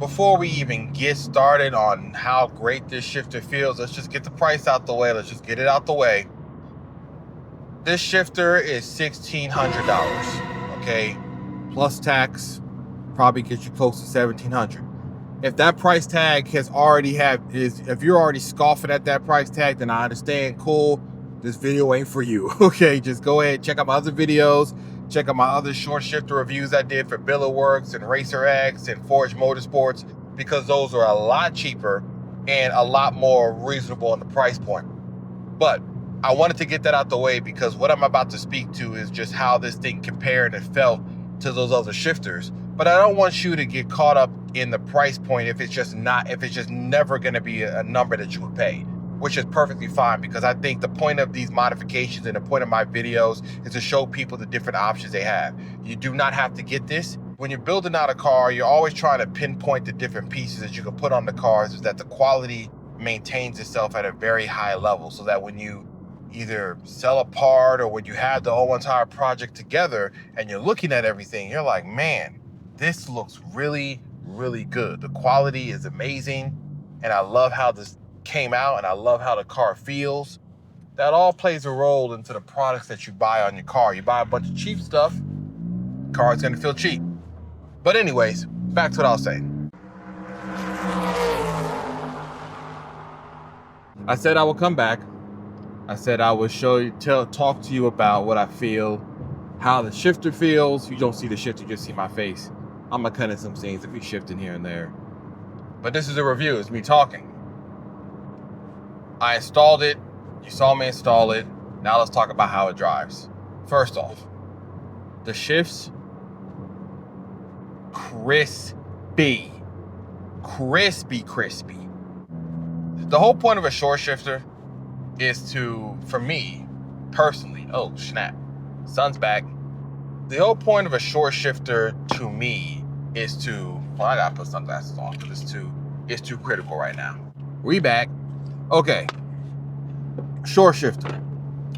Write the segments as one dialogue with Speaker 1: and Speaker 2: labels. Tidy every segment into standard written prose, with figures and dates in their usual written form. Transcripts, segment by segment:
Speaker 1: before we even get started on how great this shifter feels, let's just get the price out the way. Let's just get it out the way. This shifter is $1,600, okay? Plus tax, probably gets you close to $1,700. If that price tag has already if you're already scoffing at that price tag, then I understand, cool. This video ain't for you, okay? Just go ahead, check out my other videos. Check out my other short shifter reviews I did for Billerworks and Racer X and Forge Motorsports, because those are a lot cheaper and a lot more reasonable in the price point. But I wanted to get that out the way because what I'm about to speak to is just how this thing compared and felt to those other shifters. But I don't want you to get caught up in the price point if it's just never gonna be a number that you would pay, which is perfectly fine, because I think the point of these modifications and the point of my videos is to show people the different options they have. You do not have to get this. When you're building out a car, you're always trying to pinpoint the different pieces that you can put on the cars, so that the quality maintains itself at a very high level, so that when you either sell a part or when you have the whole entire project together and you're looking at everything, you're like, man, this looks really, really good. The quality is amazing, and I love how this came out, and I love how the car feels. That all plays a role into the products that you buy on your car. You buy a bunch of cheap stuff, the car's gonna feel cheap. But anyways, back to what I was saying. I said I would come back. I said I would talk to you about what I feel, how the shifter feels. You don't see the shifter, you just see my face. I'm gonna cut in some scenes if we shifting here and there. But this is a review, it's me talking. I installed it, you saw me install it. Now let's talk about how it drives. First off, the shifts, crispy. The whole point of a short shifter is to, for me, personally, oh snap, sun's back. The whole point of a short shifter to me is to, well, I gotta put sunglasses on because it's too critical right now. We back. Okay, short shifter.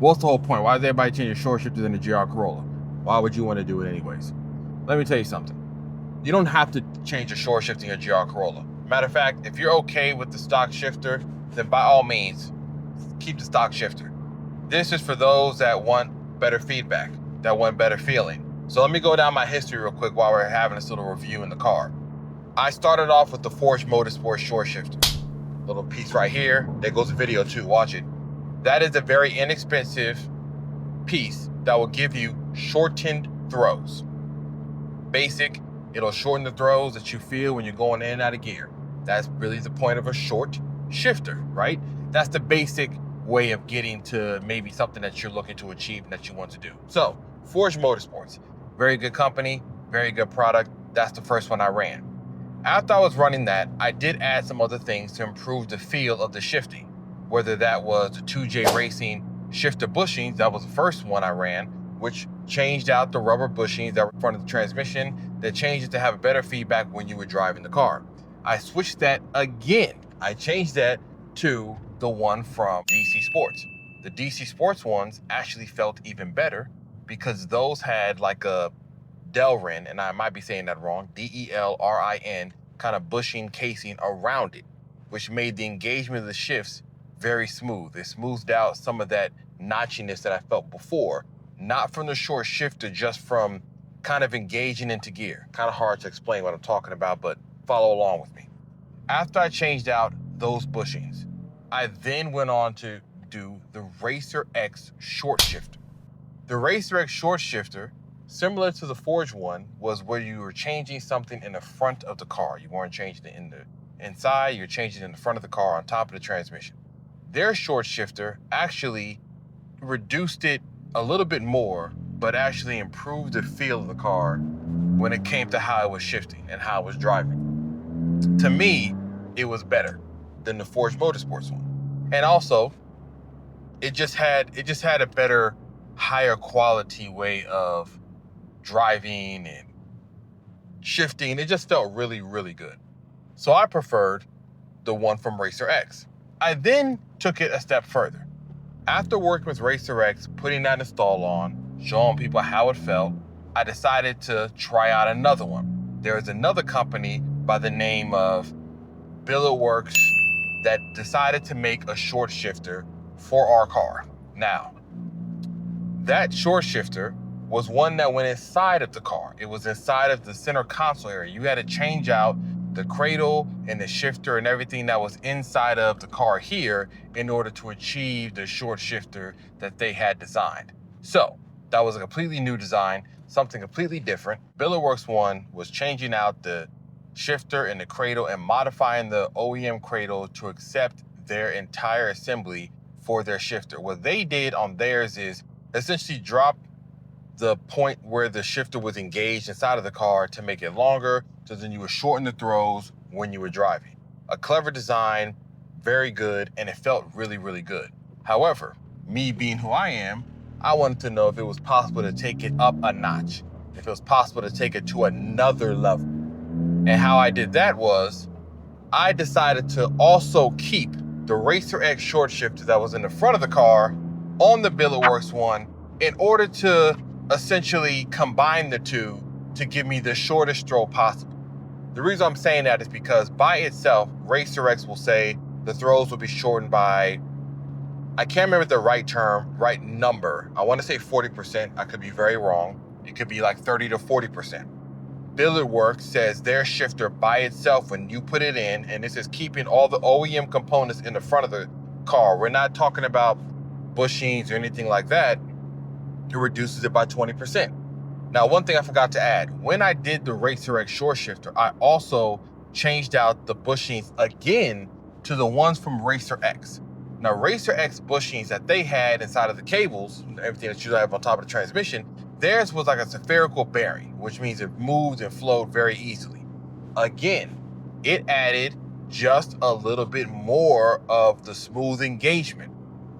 Speaker 1: What's the whole point? Why is everybody changing short shifters in the GR Corolla? Why would you want to do it anyways? Let me tell you something. You don't have to change a short shifter in your GR Corolla. Matter of fact, if you're okay with the stock shifter, then by all means, keep the stock shifter. This is for those that want better feedback, that want better feeling. So let me go down my history real quick while we're having this little review in the car. I started off with the Forge Motorsports short shifter. Little piece right here. There goes the video too, watch it. That is a very inexpensive piece that will give you shortened throws. Basic, it'll shorten the throws that you feel when you're going in and out of gear. That's really the point of a short shifter, right? That's the basic way of getting to maybe something that you're looking to achieve and that you want to do. So, Forge Motorsports, very good company, very good product. That's the first one I ran. After I was running that, I did add some other things to improve the feel of the shifting, whether that was the 2J Racing shifter bushings. That was the first one I ran, which changed out the rubber bushings that were in front of the transmission, that changed it to have better feedback when you were driving the car. I switched that again. I changed that to the one from DC Sports. The DC Sports ones actually felt even better because those had like a Delrin, and I might be saying that wrong, DELRIN, kind of bushing casing around it, which made the engagement of the shifts very smooth. It smoothed out some of that notchiness that I felt before, not from the short shifter, just from kind of engaging into gear. Kind of hard to explain what I'm talking about, but follow along with me. After I changed out those bushings, I then went on to do the Racer X short shifter. The Racer X short shifter, similar to the Forge one, was where you were changing something in the front of the car. You weren't changing it in the inside, you're changing it in the front of the car on top of the transmission. Their short shifter actually reduced it a little bit more, but actually improved the feel of the car when it came to how it was shifting and how it was driving. To me, it was better than the Forge Motorsports one. And also, it just had a better, higher quality way of driving and shifting. It just felt really, really good. So I preferred the one from Racer X. I then took it a step further. After working with Racer X, putting that install on, showing people how it felt, I decided to try out another one. There is another company by the name of Billetworks that decided to make a short shifter for our car. Now, that short shifter was one that went inside of the car. It was inside of the center console area. You had to change out the cradle and the shifter and everything that was inside of the car here in order to achieve the short shifter that they had designed. So that was a completely new design, something completely different. Billetworks one was changing out the shifter and the cradle and modifying the OEM cradle to accept their entire assembly for their shifter. What they did on theirs is essentially drop the point where the shifter was engaged inside of the car to make it longer, so then you would shorten the throws when you were driving. A clever design, very good, and it felt really, really good. However, me being who I am, I wanted to know if it was possible to take it up a notch, if it was possible to take it to another level. And how I did that was, I decided to also keep the Racer X short shifter that was in the front of the car on the Billetworks one in order to essentially combine the two to give me the shortest throw possible. The reason I'm saying that is because by itself, Racer X will say the throws will be shortened by, I can't remember the right term, right number. I want to say 40%. I could be very wrong. It could be like 30 to 40%. Billetworks says their shifter by itself, when you put it in, and this is keeping all the OEM components in the front of the car. We're not talking about bushings or anything like that. It reduces it by 20%. Now, one thing I forgot to add, when I did the Racer X short shifter, I also changed out the bushings again to the ones from Racer X. Now, Racer X bushings that they had inside of the cables, everything that you have on top of the transmission, theirs was like a spherical bearing, which means it moved and flowed very easily. Again, it added just a little bit more of the smooth engagement.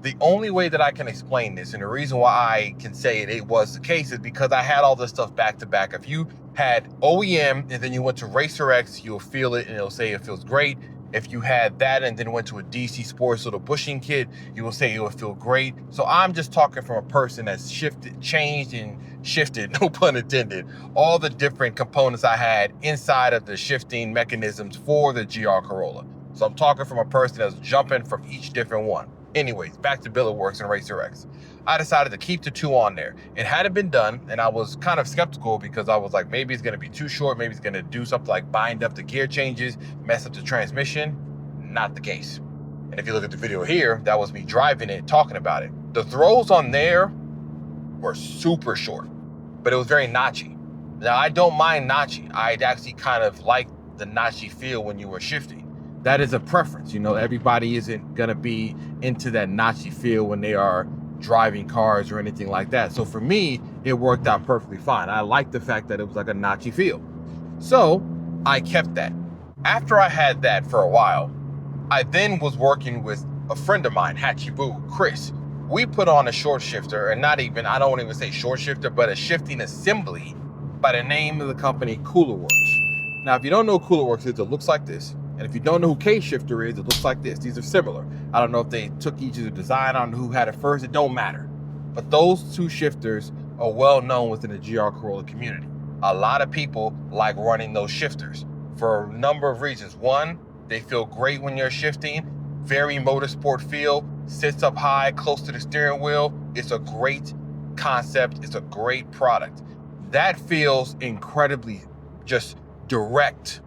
Speaker 1: The only way that I can explain this, and the reason why I can say it was the case, is because I had all this stuff back to back. If you had OEM and then you went to Racer X, you'll feel it and it'll say it feels great. If you had that and then went to a DC Sports little bushing kit, you will say it will feel great. So I'm just talking from a person that's changed and shifted, no pun intended, all the different components I had inside of the shifting mechanisms for the GR Corolla. So I'm talking from a person that's jumping from each different one. Anyways, back to Billetworks and Racer X. I decided to keep the two on there. It hadn't been done, and I was kind of skeptical because I was like, maybe it's gonna be too short, maybe it's gonna do something like bind up the gear changes, mess up the transmission. Not the case. And if you look at the video here, that was me driving it, talking about it. The throws on there were super short, but it was very notchy. Now, I don't mind notchy. I actually kind of like the notchy feel when you were shifting. That is a preference. You know, everybody isn't gonna be into that notchy feel when they are driving cars or anything like that. So for me, it worked out perfectly fine. I like the fact that it was like a notchy feel. So I kept that. After I had that for a while, I then was working with a friend of mine, Hatchie Boo, Chris. We put on a short shifter, and not even, I don't want to even say short shifter, but a shifting assembly by the name of the company Coolerworks. Now, if you don't know who Coolerworks is, it looks like this. And if you don't know who K-Shifter is, it looks like this. These are similar. I don't know if they took each of the design on who had it first. It don't matter. But those two shifters are well known within the GR Corolla community. A lot of people like running those shifters for a number of reasons. One, they feel great when you're shifting. Very motorsport feel. Sits up high, close to the steering wheel. It's a great concept. It's a great product. That feels incredibly just direct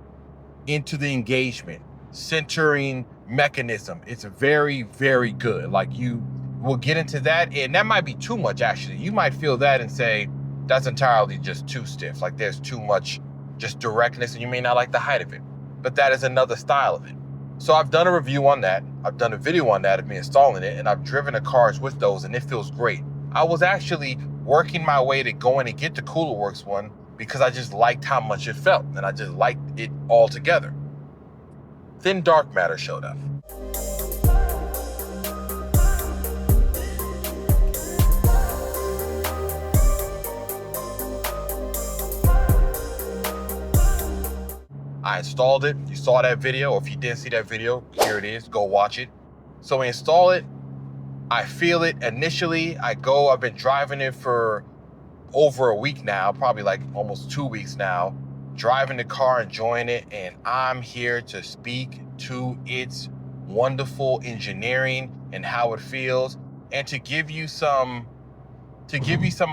Speaker 1: into the engagement, centering mechanism. It's very, very good. Like, you will get into that, and that might be too much actually. You might feel that and say, that's entirely just too stiff. Like, there's too much just directness, and you may not like the height of it. But that is another style of it. So I've done a review on that. I've done a video on that of me installing it, and I've driven the cars with those, and it feels great. I was actually working my way to going and get the Coolerworks one because I just liked how much it felt, and I just liked it all together. Then Dark Matter showed up. I installed it. You saw that video, or if you didn't see that video, here it is, go watch it. So we install it, I feel it initially. I've been driving it for over a week now, probably like almost 2 weeks now. driving the car, enjoying it, and I'm here to speak to its wonderful engineering and how it feels, and to give you some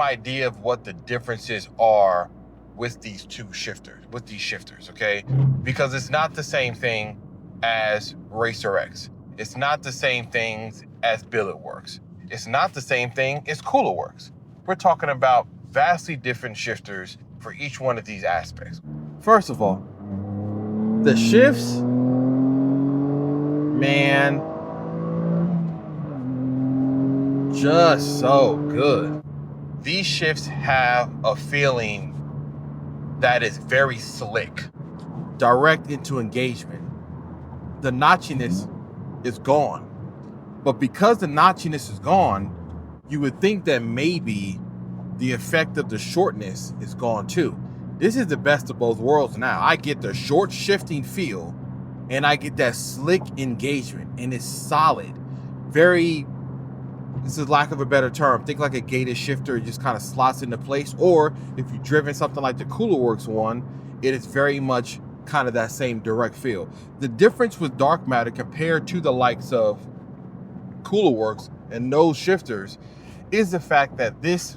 Speaker 1: idea of what the differences are with these shifters, okay? Because it's not the same thing as Racer X. It's not the same things as BilletWorks. It's not the same thing as CoolerWorks. We're talking about vastly different shifters for each one of these aspects. First of all, the shifts, man, just so good. These shifts have a feeling that is very slick, direct into engagement. The notchiness is gone. But because the notchiness is gone, you would think that maybe the effect of the shortness is gone too. This is the best of both worlds now. I get the short shifting feel and I get that slick engagement, and it's solid. Very, this is lack of a better term, think like a gated shifter. It just kind of slots into place. Or if you've driven something like the CoolerWorks one, it is very much kind of that same direct feel. The difference with Dark Matter compared to the likes of CoolerWorks and those shifters is the fact that this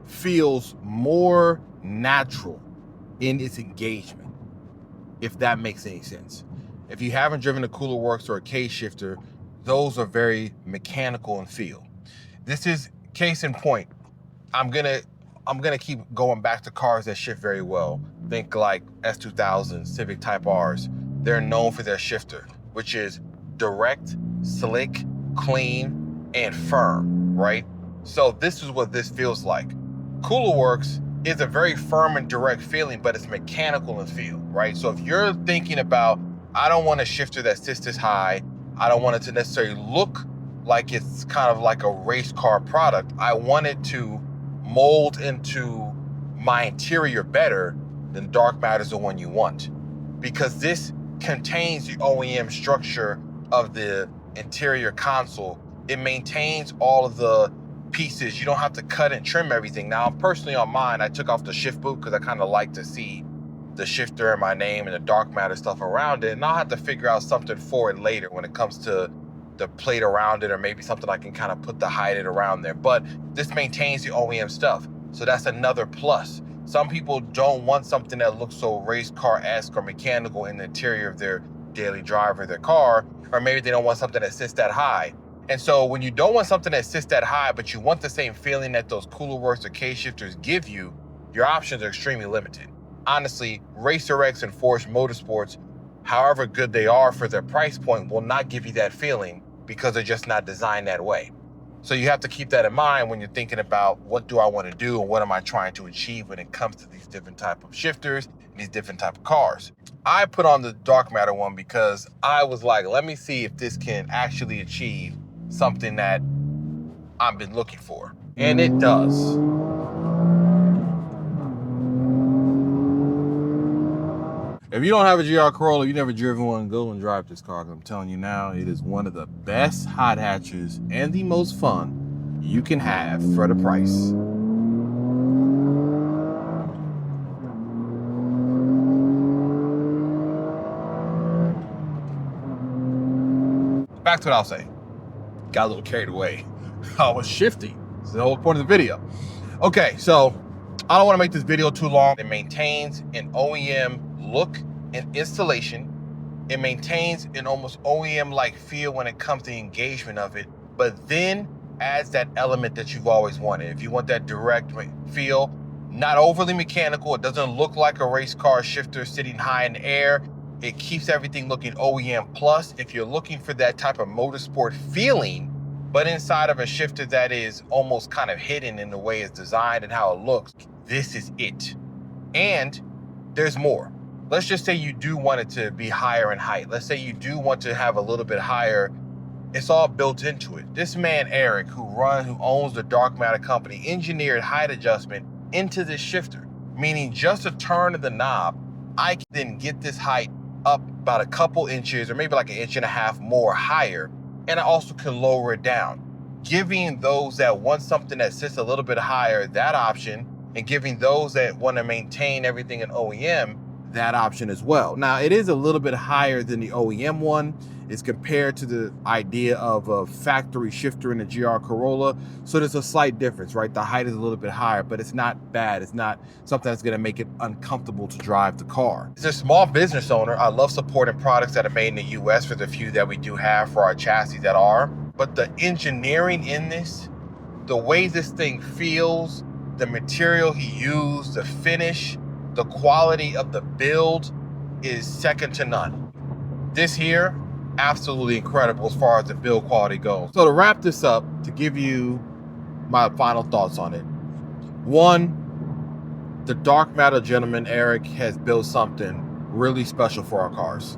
Speaker 1: feels more natural in its engagement, if that makes any sense. If you haven't driven a CoolerWorks or a K shifter, those are very mechanical in feel. This is case in point. I'm gonna keep going back to cars that shift very well. Think like S2000, Civic Type Rs. They're known for their shifter, which is direct, slick, clean, and firm, right? So this is what this feels like. CoolerWorks is a very firm and direct feeling, but it's mechanical in feel, right? So if you're thinking about, I don't want a shifter that sits this high, I don't want it to necessarily look like it's kind of like a race car product, I want it to mold into my interior better, then Dark Matter is the one you want. Because this contains the OEM structure of the interior console. It maintains all of the pieces. You don't have to cut and trim everything. Now, personally on mine, I took off the shift boot because I kind of like to see the shifter and my name and the Dark Matter stuff around it. And I'll have to figure out something for it later when it comes to the plate around it, or maybe something I can kind of put to hide it around there. But this maintains the OEM stuff. So that's another plus. Some people don't want something that looks so race car-esque or mechanical in the interior of their daily drive or their car, or maybe they don't want something that sits that high. And so when you don't want something that sits that high, but you want the same feeling that those CoolerWorks or K-shifters give you, your options are extremely limited. Honestly, Racer X and Force Motorsports, however good they are for their price point, will not give you that feeling because they're just not designed that way. So you have to keep that in mind when you're thinking about what do I want to do and what am I trying to achieve when it comes to these different type of shifters and these different type of cars. I put on the Dark Matter one because I was like, let me see if this can actually achieve something that I've been looking for. And it does. If you don't have a GR Corolla, you've never driven one, go and drive this car. I'm telling you now, it is one of the best hot hatches and the most fun you can have for the price. Back to what I was saying. Got a little carried away. I was shifting. It's the whole point of the video. Okay, so I don't want to make this video too long. It maintains an OEM look and installation. It maintains an almost OEM-like feel when it comes to the engagement of it, but then adds that element that you've always wanted. If you want that direct feel, not overly mechanical, it doesn't look like a race car shifter sitting high in the air. It keeps everything looking OEM plus. If you're looking for that type of motorsport feeling, but inside of a shifter that is almost kind of hidden in the way it's designed and how it looks, this is it. And there's more. Let's just say you do want it to be higher in height. Let's say you do want to have a little bit higher. It's all built into it. This man, Eric, who owns the Dark Matter company, engineered height adjustment into this shifter, meaning just a turn of the knob, I can then get this height up about a couple inches or maybe like an inch and a half more higher. And I also can lower it down, giving those that want something that sits a little bit higher that option, and giving those that want to maintain everything in OEM that option as well. Now, it is a little bit higher than the OEM one. It's compared to the idea of a factory shifter in the GR Corolla. So there's a slight difference, right? The height is a little bit higher, but it's not bad. It's not something that's gonna make it uncomfortable to drive the car. As a small business owner, I love supporting products that are made in the US for the few that we do have for our chassis that are. But the engineering in this, the way this thing feels, the material he used, the finish, the quality of the build is second to none. This here, absolutely incredible as far as the build quality goes. So to wrap this up, to give you my final thoughts on it. One, the Dark Matter gentleman, Eric, has built something really special for our cars.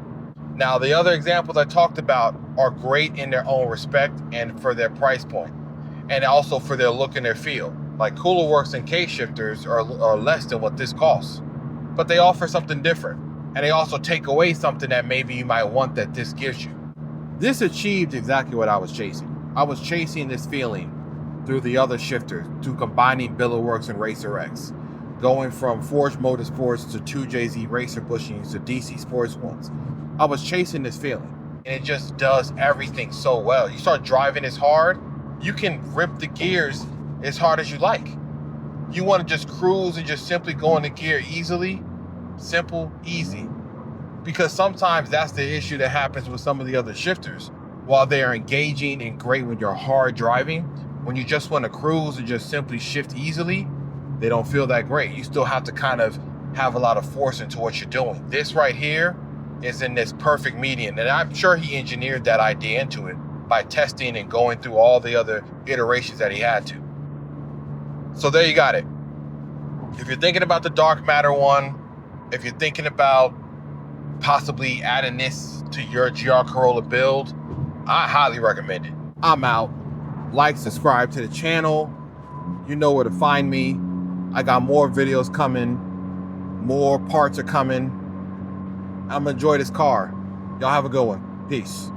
Speaker 1: Now, the other examples I talked about are great in their own respect and for their price point, and also for their look and their feel. Like Cooler Works and K-Shifters are less than what this costs, but they offer something different. And they also take away something that maybe you might want that this gives you. This achieved exactly what I was chasing. I was chasing this feeling through the other shifters, through combining Billerworks and Racer X, going from Forged Motorsports to 2JZ Racer bushings to DC Sports ones. I was chasing this feeling, and it just does everything so well. You start driving this hard, you can rip the gears as hard as you like. You want to just cruise and just simply go into gear easily, simple, easy. Because sometimes that's the issue that happens with some of the other shifters. While they are engaging and great when you're hard driving, when you just want to cruise and just simply shift easily, they don't feel that great. You still have to kind of have a lot of force into what you're doing. This right here is in this perfect median, and I'm sure he engineered that idea into it by testing and going through all the other iterations that he had to. So there you got it. If you're thinking about the Dark Matter one, if you're thinking about possibly adding this to your GR Corolla build, I highly recommend it. I'm out. Like, subscribe to the channel. You know where to find me. I got more videos coming. More parts are coming. I'm gonna enjoy this car. Y'all have a good one. Peace.